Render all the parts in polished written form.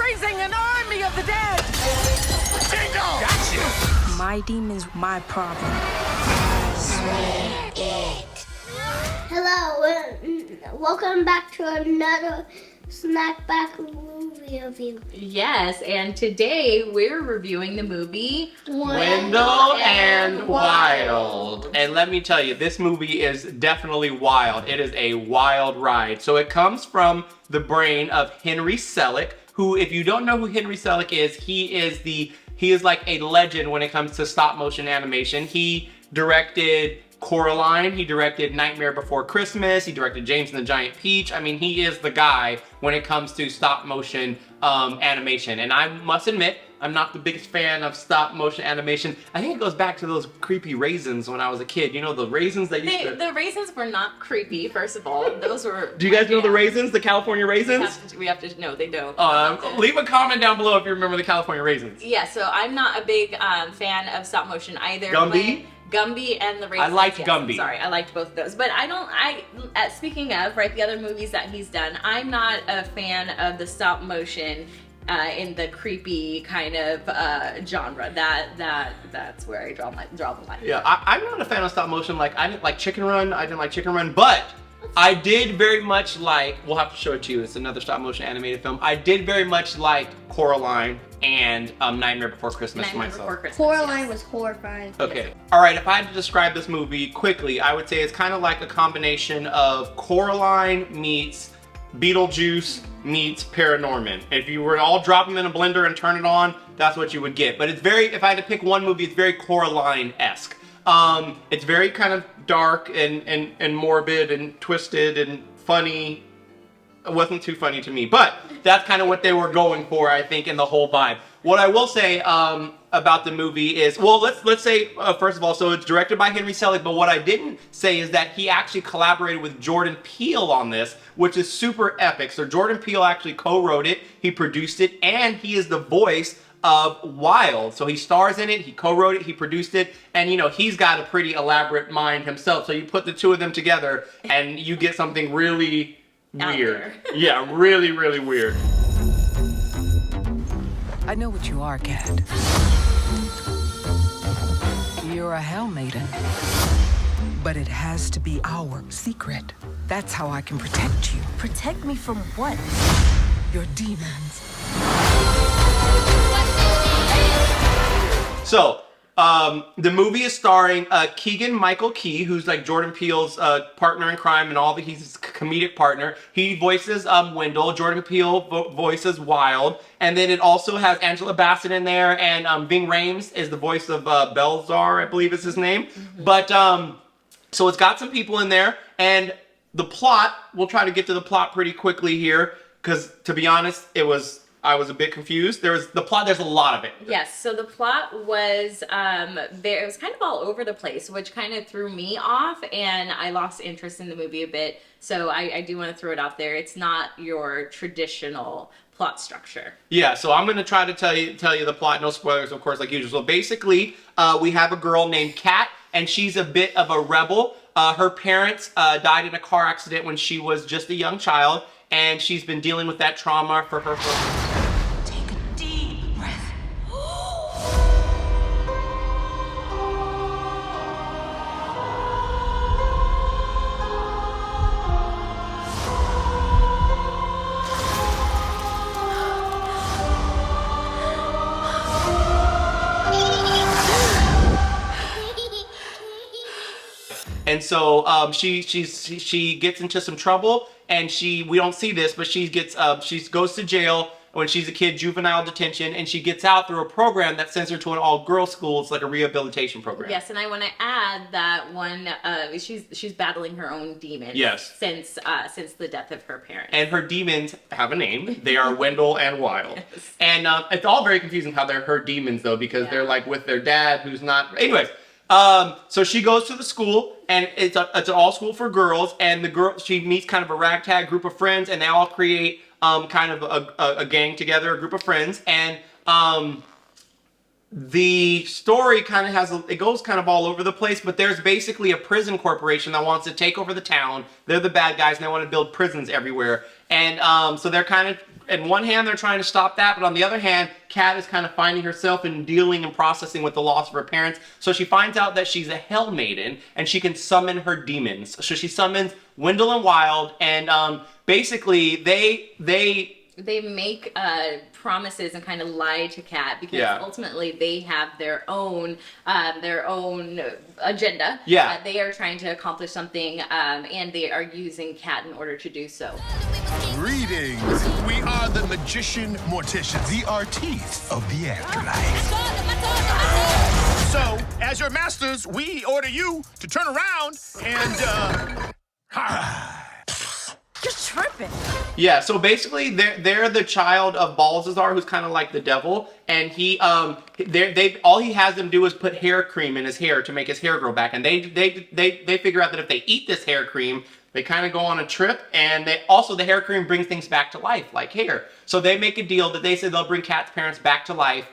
raising an army of the dead! Bingo! Gotcha! My demon's my problem. Hello, welcome back to another Snapback movie review. Yes, and today we're reviewing the movie Wendell and Wild. And let me tell you, this movie is definitely wild. It is a wild ride. So it comes from the brain of Henry Selick, who, if you don't know who Henry Selick is, he is like a legend when it comes to stop motion animation. He directed Coraline, he directed Nightmare Before Christmas, he directed James and the Giant Peach. I mean, he is the guy when it comes to stop motion animation. And I must admit, I'm not the biggest fan of stop motion animation. I think it goes back to those creepy raisins when I was a kid. You know, the raisins that used to... The raisins were not creepy, first of all. Those were... Do you guys know the raisins, the California raisins? We have to no, they don't. Leave a comment down below if you remember the California raisins. Yeah, so I'm not a big fan of stop motion either. Gumby? Gumby and the raisins. I liked yes, Gumby. Sorry, I liked both of those. But speaking of, right, the other movies that he's done, I'm not a fan of the stop motion in the creepy kind of genre. That's where I draw the line. Yeah, I'm not a fan of stop motion. Like, I didn't like Chicken Run, but I did very much like, we'll have to show it to you, it's another stop motion animated film. I did very much like Coraline and Nightmare Before Christmas for myself. Coraline was horrifying. Okay. All right, if I had to describe this movie quickly, I would say it's kind of like a combination of Coraline meets Beetlejuice meets Paranorman. If you were to all drop them in a blender and turn it on, that's what you would get. But it's very, if I had to pick one movie, it's very Coraline-esque. It's very kind of dark and morbid and twisted and funny. It wasn't too funny to me, but that's kind of what they were going for, I think, in the whole vibe. What I will say about the movie is, well, let's say, first of all, so it's directed by Henry Selick, but what I didn't say is that he actually collaborated with Jordan Peele on this, which is super epic. So Jordan Peele actually co-wrote it, he produced it, and he is the voice of Wild. So he stars in it, he co-wrote it, he produced it, and you know, he's got a pretty elaborate mind himself. So you put the two of them together and you get something really weird. Yeah, really, really weird. I know what you are, Cat. You're a Hell Maiden. But it has to be our secret. That's how I can protect you. Protect me from what? Your demons. So, the movie is starring Keegan-Michael Key, who's like Jordan Peele's partner in crime and all he's his comedic partner. He voices Wendell. Jordan Peele voices Wild. And then it also has Angela Bassett in there, and Ving Rhames is the voice of Belzar, I believe is his name. Mm-hmm. But, so it's got some people in there, and the plot, we'll try to get to the plot pretty quickly here, because to be honest, I was a bit confused. There's a lot of it. Yes, so the plot was, it was kind of all over the place, which kind of threw me off, and I lost interest in the movie a bit. So I do want to throw it out there. It's not your traditional plot structure. Yeah, so I'm going to try to tell you the plot. No spoilers, of course, like usual. So basically, we have a girl named Kat, and she's a bit of a rebel. Her parents died in a car accident when she was just a young child, and she's been dealing with that trauma for her. Take a deep breath. And so she gets into some trouble, and we don't see this, but she goes to jail when she's a kid, juvenile detention, and she gets out through a program that sends her to an all-girls school. It's like a rehabilitation program. Yes, and I want to add that she's battling her own demons. Yes. Since the death of her parents. And her demons have a name. They are Wendell and Wild. Yes. And it's all very confusing how they're her demons though, because they're like with their dad who's not. Anyways. So she goes to the school, and it's an all school for girls, and she meets kind of a ragtag group of friends, and they all create kind of a gang together, a group of friends, and the story kind of it goes kind of all over the place, but there's basically a prison corporation that wants to take over the town. They're the bad guys, and they want to build prisons everywhere, and so they're kind of in one hand, they're trying to stop that, but on the other hand, Kat is kind of finding herself and dealing and processing with the loss of her parents. So she finds out that she's a Hell Maiden and she can summon her demons. So she summons Wendell and Wild, and basically they make promises and kind of lie to Kat because ultimately they have their own agenda. Yeah. They are trying to accomplish something, and they are using Kat in order to do so. Greetings. We are the magician morticians, the artistes of the afterlife. So, as your masters, we order you to turn around and You're tripping. Yeah, so basically they're the child of Balthazar, who's kind of like the devil, and he all he has them do is put hair cream in his hair to make his hair grow back, and they figure out that if they eat this hair cream, they kind of go on a trip, and the hair cream brings things back to life, like hair. So they make a deal that they say they'll bring Kat's parents back to life,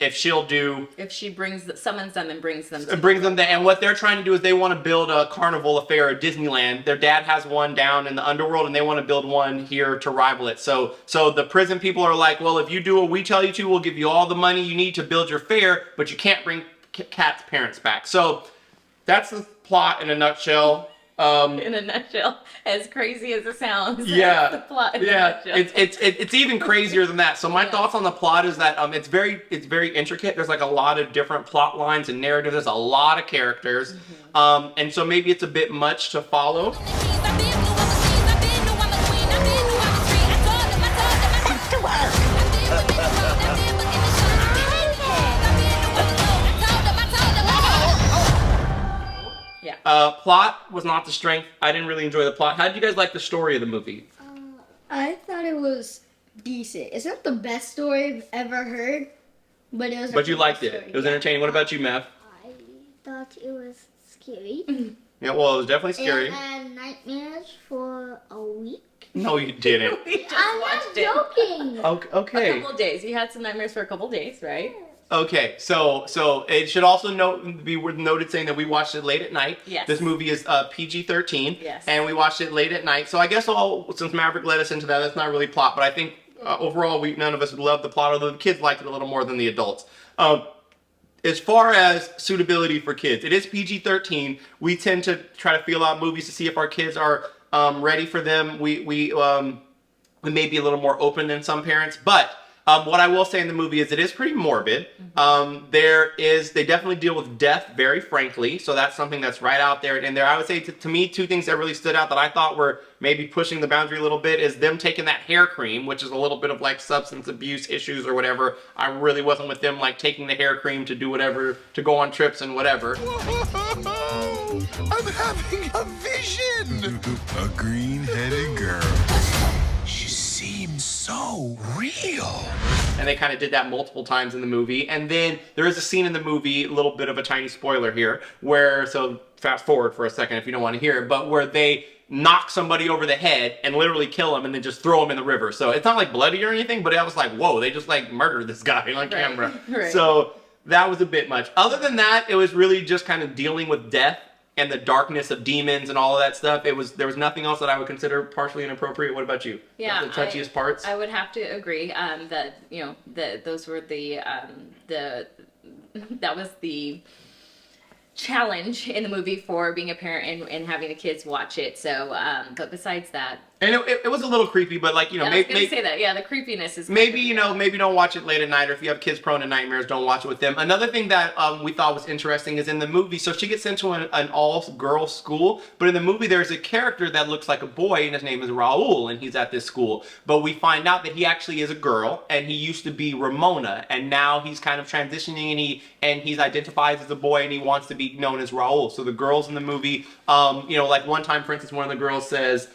if she'll do... If she summons them and brings them there. And what they're trying to do is they want to build a carnival affair at Disneyland. Their dad has one down in the underworld, and they want to build one here to rival it. So the prison people are like, well, if you do what we tell you to, we'll give you all the money you need to build your fair, but you can't bring Kat's parents back. So that's the plot in a nutshell. In a nutshell, as crazy as it sounds. Yeah, the plot in a nutshell. It's even crazier than that. So my thoughts on the plot is that it's very intricate. There's like a lot of different plot lines and narrative. There's a lot of characters, and so maybe it's a bit much to follow. Plot was not the strength. I didn't really enjoy the plot. How did you guys like the story of the movie? I thought it was decent. It's not the best story I've ever heard, but it was. But you liked it. It was entertaining. What about you, Mev? I thought it was scary. Yeah, well, it was definitely scary. And I had nightmares for a week. No, you didn't. I'm not joking. Okay. A couple of days. You had some nightmares for a couple of days, right? Okay, so it should also be noted saying that we watched it late at night. Yes. This movie is PG-13. Yes. And we watched it late at night. So I guess since Maverick led us into that, that's not really plot. But I think overall, none of us loved the plot, although the kids liked it a little more than the adults. As far as suitability for kids, it is PG-13. We tend to try to feel out movies to see if our kids are ready for them. We may be a little more open than some parents, but what I will say in the movie is it is pretty morbid. They definitely deal with death very frankly, so that's something that's right out there. And I would say to me, two things that really stood out that I thought were maybe pushing the boundary a little bit is them taking that hair cream, which is a little bit of like substance abuse issues or whatever. I really wasn't with them like taking the hair cream to do whatever, to go on trips and whatever. I'm having a vision! A green-headed girl. She seems so real. And they kind of did that multiple times in the movie. And then there is a scene in the movie, a little bit of a tiny spoiler here, so fast forward for a second if you don't want to hear it, but where they knock somebody over the head and literally kill him and then just throw him in the river. So it's not like bloody or anything, but I was like, whoa, they just like murdered this guy on camera. Right. So that was a bit much. Other than that, it was really just kind of dealing with death and the darkness of demons and all of that stuff. There was nothing else that I would consider partially inappropriate. What about you? Yeah, the touchiest parts? I would have to agree that those were that was the challenge in the movie for being a parent and having the kids watch it. So, but besides that. And it was a little creepy, but like, I was gonna say that. Yeah, the creepiness is maybe maybe don't watch it late at night, or if you have kids prone to nightmares, don't watch it with them. Another thing that we thought was interesting is in the movie, so she gets sent to an all-girls school, but in the movie there's a character that looks like a boy, and his name is Raul, and he's at this school. But we find out that he actually is a girl, and he used to be Ramona, and now he's kind of transitioning, and he identifies as a boy, and he wants to be known as Raul. So the girls in the movie, like one time, for instance, one of the girls says,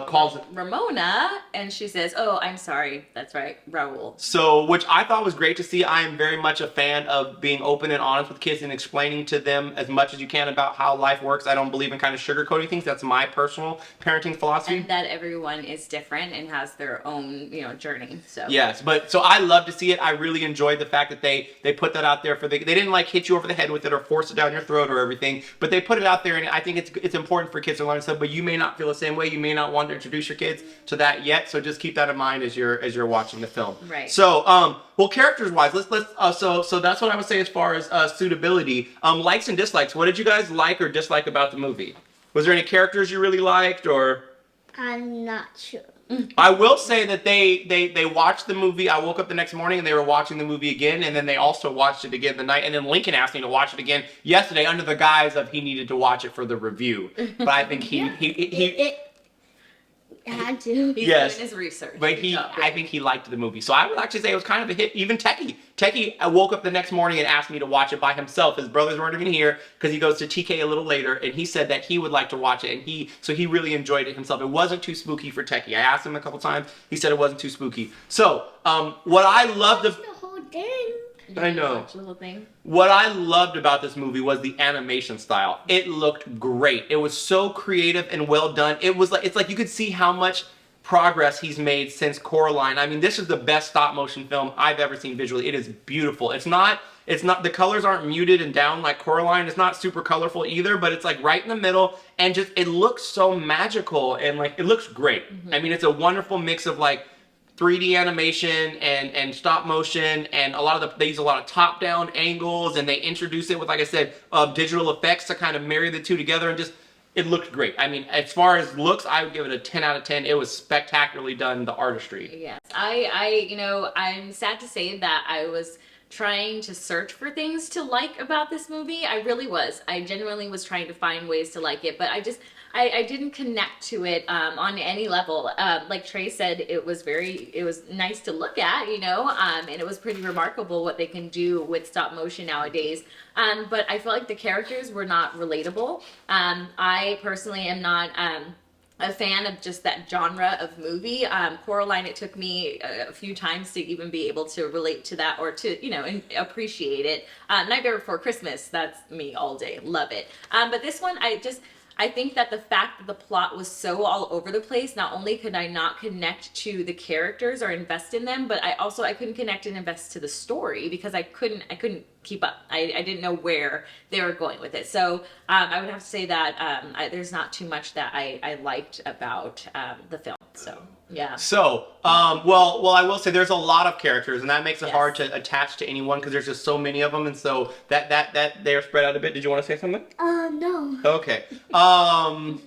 calls it Ramona, and she says, "Oh, I'm sorry. That's right, Raul." So, which I thought was great to see. I am very much a fan of being open and honest with kids and explaining to them as much as you can about how life works. I don't believe in kind of sugarcoating things. That's my personal parenting philosophy. And that everyone is different and has their own, journey. So yes, so I love to see it. I really enjoyed the fact that they put that out there they didn't like hit you over the head with it or force it down your throat or everything, but they put it out there, and I think it's important for kids to learn stuff. But you may not feel the same way. You may not not wanting to introduce your kids to that yet. So just keep that in mind as you're watching the film. Right. So, well, characters wise, so that's what I would say as far as suitability. Likes and dislikes. What did you guys like or dislike about the movie? Was there any characters you really liked, or? I'm not sure. I will say that they watched the movie. I woke up the next morning and they were watching the movie again, and then they also watched it again the night. And then Lincoln asked me to watch it again yesterday under the guise of he needed to watch it for the review. But I think he had to. He's yes, doing his research. but I think he liked the movie. So I would actually say it was kind of a hit. Even Techie woke up the next morning and asked me to watch it by himself. His brothers weren't even here because he goes to TK a little later, and he said that he would like to watch it, and he really enjoyed it himself. It wasn't too spooky for Techie. I asked him a couple times. He said it wasn't too spooky. So what I loved The whole thing. I know. Watch the whole thing. What I loved about this movie was the animation style. It looked great. It was so creative and well done. It's like you could see how much progress he's made since Coraline. I mean, this is the best stop motion film I've ever seen visually. It is beautiful. It's not the colors aren't muted and down like Coraline. It's not super colorful either, but it's like right in the middle, and just it looks so magical, and like it looks great. Mm-hmm. I mean, it's a wonderful mix of like 3D animation and stop motion, and they use a lot of top-down angles, and they introduce it with, like I said, digital effects to kind of marry the two together, and just it looked great. I mean, as far as looks, I would give it a 10 out of 10. It was spectacularly done, the artistry. Yes, I'm sad to say that I was trying to search for things to like about this movie. I really was. I genuinely was trying to find ways to like it, but I didn't connect to it on any level. Like Trey said, it was nice to look at, and it was pretty remarkable what they can do with stop motion nowadays. But I felt like the characters were not relatable. I personally am not a fan of just that genre of movie. Coraline, it took me a few times to even be able to relate to that or to, and appreciate it. Nightmare Before Christmas, that's me all day. Love it. But this one, I think that the fact that the plot was so all over the place, not only could I not connect to the characters or invest in them, but I couldn't connect and invest to the story because I couldn't keep up. I didn't know where they were going with it. So I would have to say that there's not too much that I liked about the film. So yeah. So well, I will say there's a lot of characters, and that makes it Yes. hard to attach to anyone because there's just so many of them, and so that they're spread out a bit. Did you want to say something? No. Okay.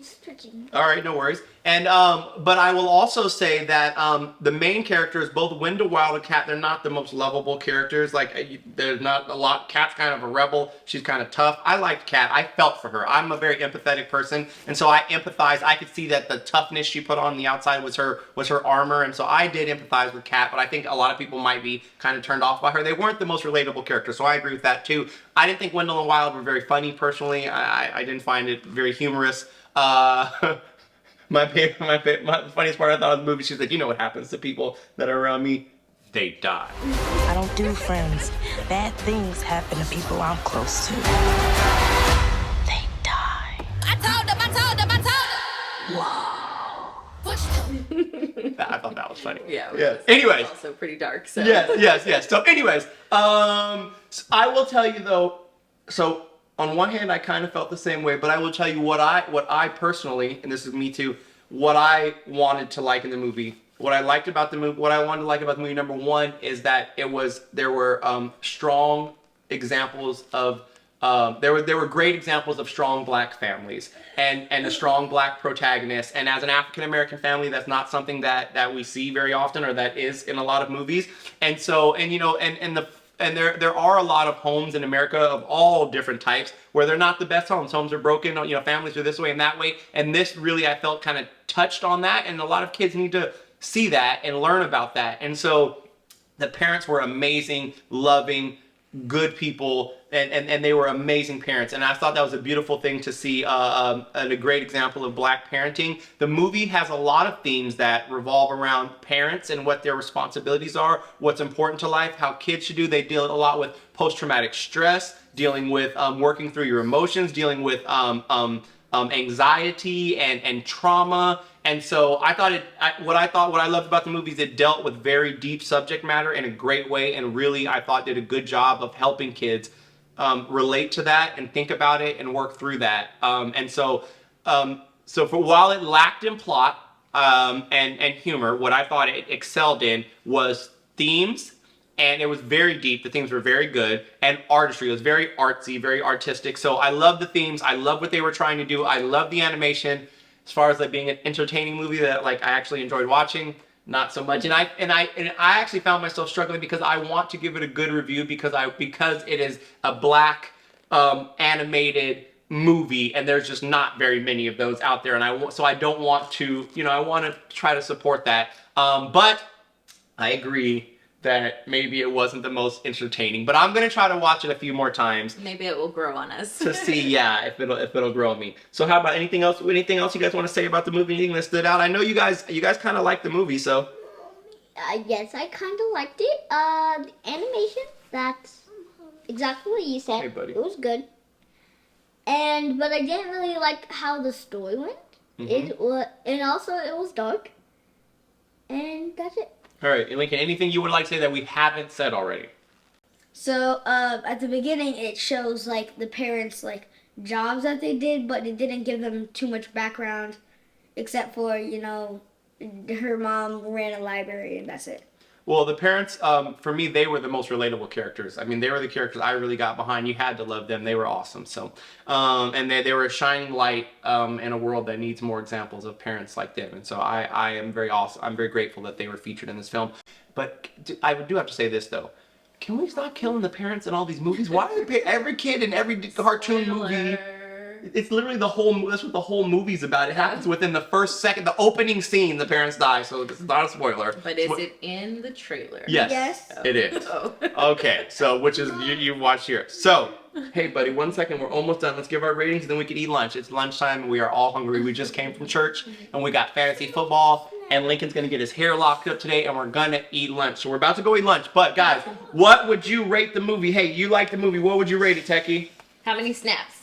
Stretching. All right, no worries. And but I will also say that the main characters, both Wendell Wild and Cat, they're not the most lovable characters. Like there's not a lot. Cat's kind of a rebel. She's kind of tough. I liked Cat. I felt for her. I'm a very empathetic person, and so I empathized. I could see that the toughness she put on the outside was her armor, and so I did empathize with Cat. But I think a lot of people might be kind of turned off by her. They weren't the most relatable characters, so I agree with that too. I didn't think Wendell and Wild were very funny personally. I didn't find it very humorous. My funniest part I thought of the movie, she's like, you know what happens to people that are around me? They die. I don't do friends. Bad things happen to people I'm close to. They die. I told them. I thought that was funny. Yeah. Yes. Anyways. Also pretty dark. So. Yes. So anyways, I will tell you though, so on one hand, I kind of felt the same way, but I will tell you what I personally, and this is me too, what I wanted to like in the movie. What I liked about the movie, what I wanted to like about the movie, number one, is that there were strong examples of, there were great examples of strong black families and a strong black protagonist. And as an African American family, that's not something that we see very often, or that is in a lot of movies. And so, and there are a lot of homes in America of all different types where they're not the best homes. Homes are broken, families are this way and that way. And this really, I felt, kind of touched on that. And a lot of kids need to see that and learn about that. And so the parents were amazing, loving, good people, and they were amazing parents. And I thought that was a beautiful thing to see, and a great example of black parenting. The movie has a lot of themes that revolve around parents and what their responsibilities are, what's important to life, how kids should do. They deal a lot with post-traumatic stress, dealing with working through your emotions, dealing with anxiety and trauma. And so what I loved about the movie is it dealt with very deep subject matter in a great way, and really I thought did a good job of helping kids relate to that and think about it and work through that. So while it lacked in plot, and humor. What I thought it excelled in was themes, and it was very deep. The themes were very good, and artistry. It was very artsy, very artistic. So I love the themes. I love what they were trying to do. I love the animation. As far as like being an entertaining movie that like I actually enjoyed watching, not so much. And I actually found myself struggling because I want to give it a good review because it is a black animated movie, and there's just not very many of those out there, and I don't want to, I want to try to support that, but I agree that maybe it wasn't the most entertaining, but I'm gonna try to watch it a few more times. Maybe it will grow on us to see, if it'll grow on me. So how about anything else you guys want to say about the movie? Anything that stood out? I know you guys kind of like the movie, so Yes, I kind of liked it. The animation, that's exactly what you said. Hey, buddy. It was good. But I didn't really like how the story went. It was dark. And that's it. all right, Lincoln, anything you would like to say that we haven't said already? So, at the beginning, it shows, like, the parents, like, jobs that they did, but it didn't give them too much background, except for, her mom ran a library, and that's it. Well, the parents, for me, they were the most relatable characters. I mean, they were the characters I really got behind. You had to love them. They were awesome. So, and they were a shining light in a world that needs more examples of parents like them. And so I am very awesome. I'm very grateful that they were featured in this film. But I do have to say this, though. Can we stop killing the parents in all these movies? Why do every kid in every cartoon movie... It's literally that's what the whole movie's about. It happens within the first second, the opening scene, the parents die, so this is not a spoiler. But is it in the trailer? Yes, it is. Oh. Okay, so which is, you watch here. So, hey buddy, 1 second, we're almost done. Let's give our ratings and then we can eat lunch. It's lunchtime and we are all hungry. We just came from church and we got fantasy football and Lincoln's gonna get his hair locked up today and we're gonna eat lunch. So we're about to go eat lunch, but guys, what would you rate the movie? Hey, you like the movie, what would you rate it, Techie? How many snaps?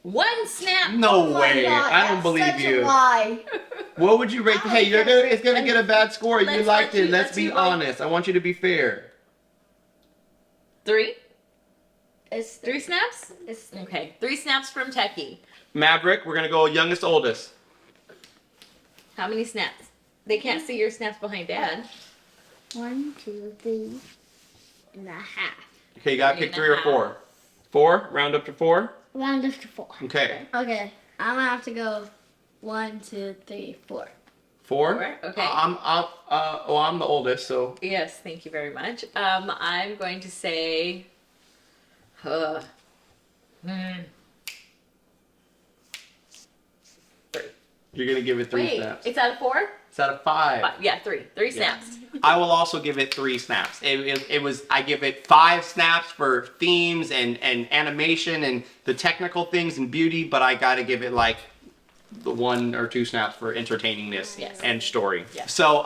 1 snap. No Oh my way. God, I don't that's believe such you. A lie. What would you rate? Hey, it's gonna get a bad score. You Let's liked it. let Let's be you like- honest. I want you to be fair. 3? It's 3 snaps? It's Okay, 3 snaps from Techie. Maverick, we're gonna go youngest, oldest. How many snaps? They can't see your snaps behind Dad. 1, 2, 3 and a half. Okay, you gotta pick 3 or 4. 4? Round up to 4? Round up to 4. Okay. Okay, I'm gonna have to go 1, 2, 3, 4. 4? 4? Okay. I'm the oldest, so. Yes, thank you very much. I'm going to say... 3. You're gonna give it 3 Wait, snaps. it's out of 4? It's out of 5. Yeah, 3. 3 snaps. I will also give it 3 snaps. I give it 5 snaps for themes and animation and the technical things and beauty, but I gotta give it like the 1 or 2 snaps for entertainingness and story. Yes. So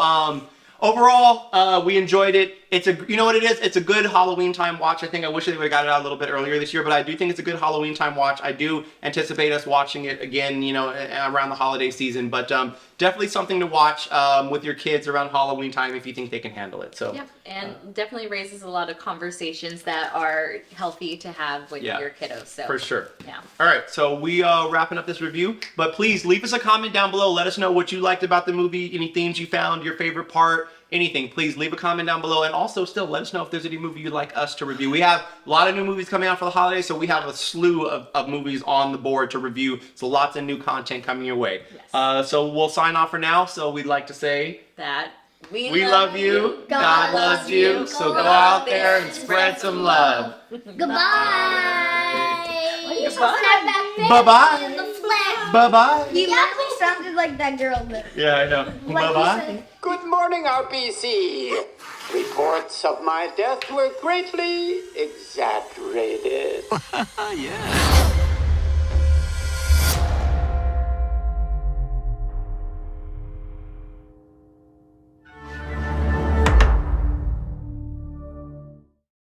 overall, we enjoyed it. You know what it is? It's a good Halloween time watch. I think I wish they would have got it out a little bit earlier this year, but I do think it's a good Halloween time watch. I do anticipate us watching it again, around the holiday season, but definitely something to watch with your kids around Halloween time if you think they can handle it. So. Yeah, and definitely raises a lot of conversations that are healthy to have with your kiddos. So For sure. Yeah. All right, so we are wrapping up this review, but please leave us a comment down below. Let us know what you liked about the movie, any themes you found, your favorite part, anything. Please leave a comment down below, and also still let us know if there's any movie you'd like us to review. We have a lot of new movies coming out for the holidays, so we have a slew of movies on the board to review, so lots of new content coming your way. Yes. So we'll sign off for now, so we'd like to say... That We love you, God loves you, so go out there and spread some love. Goodbye. Goodbye. Snapback Family Bye-bye. in the flesh. Bye-bye. He actually sounded like that girl, but Yeah, I know. like Bye-bye. he said- Good morning, RPC. Reports of my death were greatly exaggerated. Yeah.